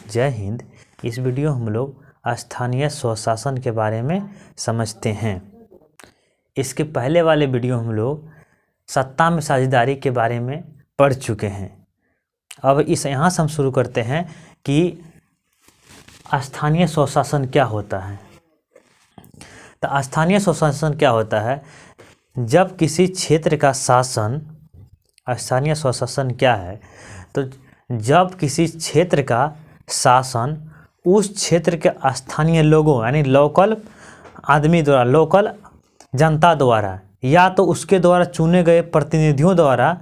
जय हिंद। इस वीडियो हम लोग स्थानीय स्वशासन के बारे में समझते हैं। इसके पहले वाले वीडियो हम लोग सत्ता में साझेदारी के बारे में पढ़ चुके हैं। अब यहाँ से हम शुरू करते हैं कि स्थानीय स्वशासन क्या होता है। तो स्थानीय स्वशासन क्या होता है? जब किसी क्षेत्र का शासन, स्थानीय स्वशासन क्या है? तो जब किसी क्षेत्र का शासन उस क्षेत्र के स्थानीय लोगों यानी लोकल आदमी द्वारा, लोकल जनता द्वारा या तो उसके द्वारा चुने गए प्रतिनिधियों द्वारा,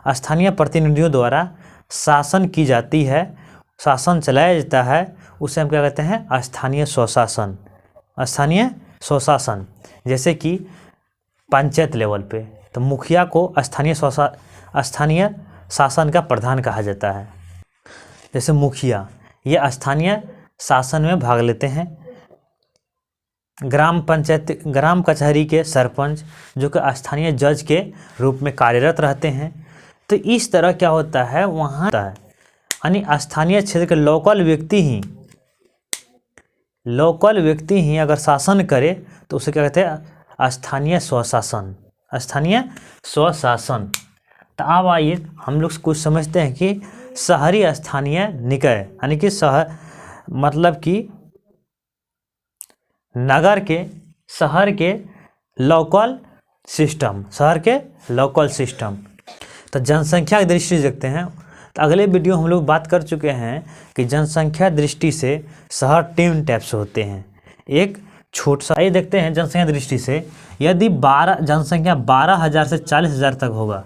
स्थानीय प्रतिनिधियों द्वारा शासन की जाती है, शासन चलाया जाता है, उसे हम क्या कहते हैं? स्थानीय स्वशासन। स्थानीय स्वशासन जैसे कि पंचायत लेवल पे तो मुखिया को स्थानीय शासन का प्रधान कहा जाता है। जैसे मुखिया ये स्थानीय शासन में भाग लेते हैं। ग्राम पंचायत, ग्राम कचहरी के सरपंच जो कि स्थानीय जज के रूप में कार्यरत रहते हैं। तो इस तरह क्या होता है वहाँ यानी स्थानीय क्षेत्र के लोकल व्यक्ति ही अगर शासन करे तो उसे क्या कहते हैं? स्थानीय स्वशासन। स्थानीय स्वशासन। तो अब आइए हम लोग कुछ समझते हैं कि शहरी स्थानीय निकाय यानी कि शहर मतलब कि शहर के लोकल सिस्टम, तो जनसंख्या की दृष्टि से देखते हैं। तो अगले वीडियो हम लोग बात कर चुके हैं कि जनसंख्या दृष्टि से शहर 3 टाइप्स होते हैं। एक छोटा सा, ये देखते हैं जनसंख्या दृष्टि से यदि जनसंख्या 12,000 से 40,000 तक होगा,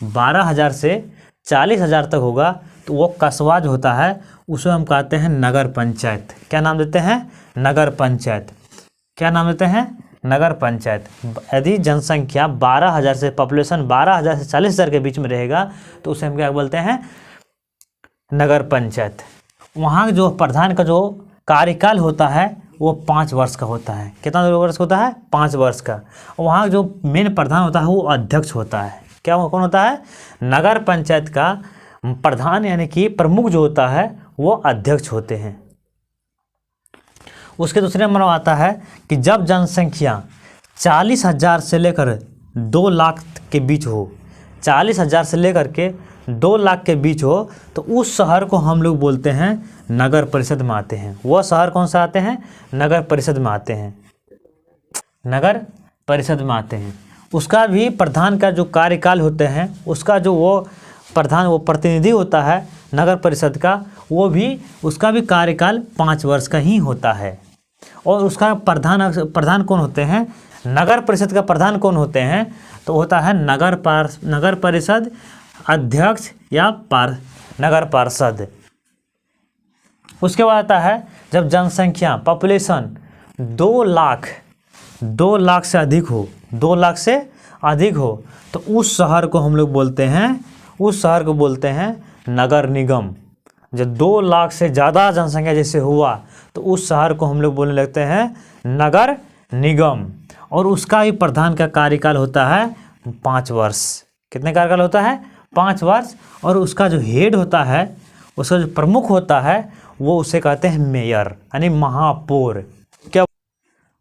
12,000 से 40,000 तक होगा तो वो कस्बा जो होता है उसे हम कहते हैं नगर पंचायत। क्या नाम देते हैं? नगर पंचायत। क्या नाम देते हैं? नगर पंचायत। यदि जनसंख्या 12,000 से, पॉपुलेशन 12,000 से 40,000 के बीच में रहेगा तो उसे हम क्या बोलते हैं? नगर पंचायत। वहाँ जो प्रधान का जो कार्यकाल होता है वो 5 वर्ष का होता है। कितना वर्ष का होता है? 5 वर्ष का। वहाँ जो मेन प्रधान होता है वो अध्यक्ष होता है। क्या कौन होता है? नगर पंचायत का प्रधान यानी कि प्रमुख जो होता है वो अध्यक्ष होते हैं। उसके दूसरे नंबर आता है कि जब जनसंख्या 40,000 से लेकर 2 लाख के बीच हो, 40,000 से लेकर के 2 लाख के बीच हो तो उस शहर को हम लोग बोलते हैं नगर परिषद में आते हैं। वह शहर कौन सा आते हैं? नगर परिषद में आते हैं। नगर परिषद में आते हैं। उसका भी प्रधान का जो कार्यकाल होते हैं, उसका जो वो प्रधान, वो प्रतिनिधि होता है नगर परिषद का, वो भी उसका भी कार्यकाल 5 वर्ष का ही होता है। और उसका प्रधान कौन होते हैं? नगर परिषद का प्रधान कौन होते हैं? तो होता है नगर परिषद अध्यक्ष या नगर पार्षद। उसके बाद आता है जब जनसंख्या, पॉपुलेशन 2 लाख से अधिक हो, 2 लाख से अधिक हो तो उस शहर को हम लोग बोलते हैं नगर निगम। जब 2 लाख से ज़्यादा जनसंख्या जैसे हुआ तो उस शहर को हम लोग बोलने लगते हैं नगर निगम। और उसका भी प्रधान का कार्यकाल होता है 5 वर्ष। कितने कार्यकाल होता है? 5 वर्ष। और उसका जो हेड होता है, उसका जो प्रमुख होता है वो उसे कहते हैं मेयर यानी महापौर। क्या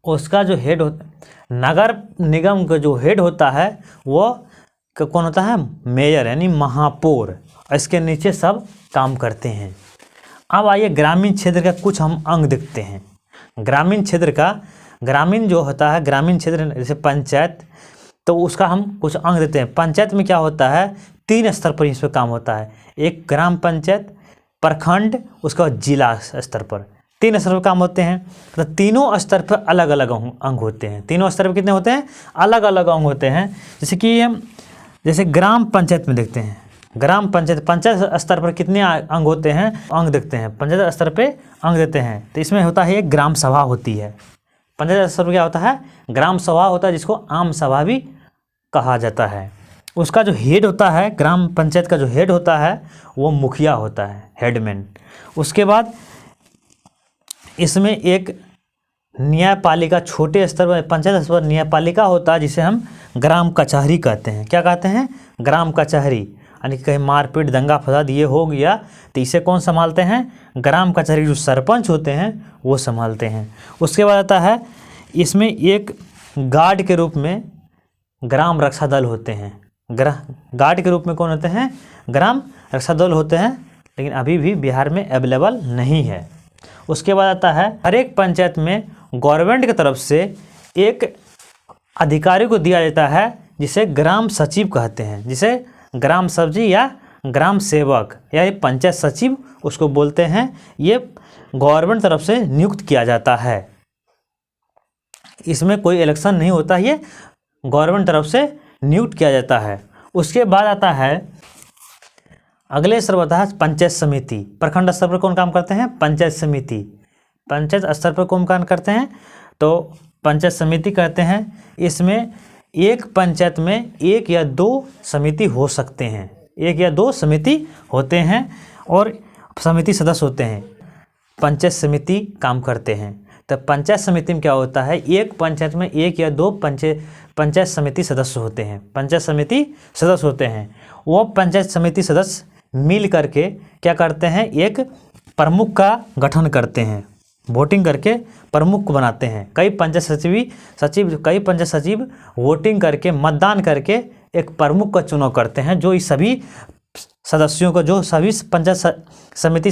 उसका जो हेड होता है, नगर निगम का जो हेड होता है वो कौन होता है? मेयर यानी महापौर। इसके नीचे सब काम करते हैं। अब आइए ग्रामीण क्षेत्र का कुछ हम अंग देखते हैं। ग्रामीण जो होता है, ग्रामीण क्षेत्र जैसे पंचायत, तो उसका हम कुछ अंग देते हैं। पंचायत में क्या होता है? 3 स्तर पर इस पर काम होता है। एक ग्राम पंचायत, प्रखंड, उसका बाद जिला स्तर पर 3 स्तर पर काम होते हैं। तो तीनों स्तर पर अलग अलग अंग होते हैं। तीनों स्तर पर कितने होते हैं? अलग अलग अंग होते हैं। जैसे ग्राम पंचायत में देखते हैं, पंचायत स्तर पर कितने अंग होते हैं? अंग देखते हैं। पंचायत स्तर पे अंग देते हैं तो इसमें होता है एक ग्राम सभा होती है। पंचायत स्तर पर क्या होता है? ग्राम सभा होता है, जिसको आम सभा भी कहा जाता है। उसका जो हेड होता है, ग्राम पंचायत का जो हेड होता है वो मुखिया होता है, हेडमैन। उसके बाद इसमें एक न्यायपालिका, छोटे स्तर पर पंचायत स्तर पर न्यायपालिका होता है जिसे हम ग्राम कचहरी कहते हैं। क्या कहते हैं? ग्राम कचहरी। यानी कि कहीं मारपीट दंगा फसाद ये हो गया तो इसे कौन संभालते हैं, ग्राम कचहरी जो सरपंच होते हैं वो संभालते हैं। उसके बाद आता है इसमें एक गार्ड के रूप में ग्राम रक्षा दल होते हैं। गार्ड के रूप में कौन होते हैं, ग्राम रक्षा दल होते हैं, लेकिन अभी भी बिहार में अवेलेबल नहीं है। उसके बाद आता है हर एक पंचायत में गवर्नमेंट की तरफ से एक अधिकारी को दिया जाता है जिसे ग्राम सचिव कहते हैं, जिसे ग्राम सचिव या ग्राम सेवक या ये पंचायत सचिव उसको बोलते हैं। ये गवर्नमेंट तरफ से नियुक्त किया जाता है, इसमें कोई इलेक्शन नहीं होता, ये गवर्नमेंट तरफ से नियुक्त किया जाता है। उसके बाद आता है अगले स्तर होता है पंचायत समिति। प्रखंड स्तर पर कौन काम करते हैं, पंचायत समिति। पंचायत स्तर पर कौन काम करते हैं, तो पंचायत समिति कहते हैं। इसमें एक पंचायत में एक या दो समिति हो सकते हैं, एक या दो समिति होते हैं और समिति सदस्य होते हैं। पंचायत समिति काम करते हैं। तो पंचायत समिति में क्या होता है, एक पंचायत में एक या दो पंचायत समिति सदस्य होते हैं, पंचायत समिति सदस्य होते हैं। वो पंचायत समिति सदस्य मिल करके क्या करते हैं, एक प्रमुख का गठन करते हैं, वोटिंग करके प्रमुख को बनाते हैं। कई पंचायत सचिव वोटिंग करके मातदान करके एक प्रमुख का चुनाव करते हैं, जो इस सभी सदस्यों का, जो सभी पंचायत समिति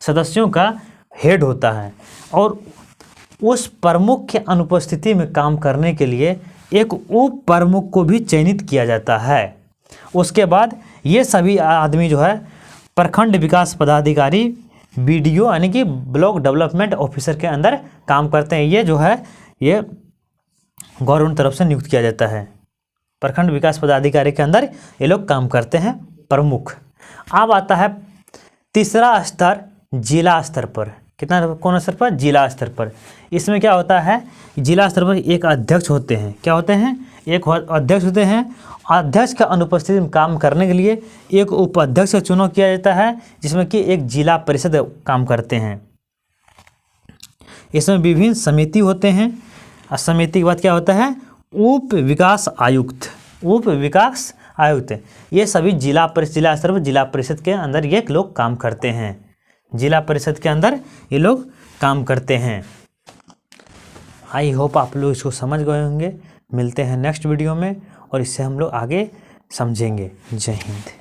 सदस्यों का हेड होता है। और उस प्रमुख के अनुपस्थिति में काम करने के लिए एक उप प्रमुख को भी चयनित किया जाता है। उसके बाद ये सभी आदमी जो है प्रखंड विकास पदाधिकारी, BDO यानी कि ब्लॉक डेवलपमेंट ऑफिसर के अंदर काम करते हैं। ये जो है ये गवर्नमेंट तरफ से नियुक्त किया जाता है। प्रखंड विकास पदाधिकारी के अंदर ये लोग काम करते हैं, प्रमुख। अब आता है तीसरा स्तर जिला स्तर पर। कितना, कौन स्तर पर, जिला स्तर पर। इसमें क्या होता है, जिला स्तर पर एक अध्यक्ष होते हैं। क्या होते हैं, एक अध्यक्ष होते हैं। अध्यक्ष का अनुपस्थिति में काम करने के लिए एक उपाध्यक्ष का चुनाव किया जाता है, जिसमें कि एक जिला परिषद काम करते हैं। इसमें विभिन्न समिति होते हैं। समिति के बाद क्या होता है, उप विकास आयुक्त। उप विकास आयुक्त ये सभी जिला स्तर पर जिला परिषद के अंदर ये लोग काम करते हैं, जिला परिषद के अंदर ये लोग काम करते हैं। आई होप आप लोग इसको समझ गए होंगे। मिलते हैं नेक्स्ट वीडियो में और इससे हम लोग आगे समझेंगे। जय हिंद।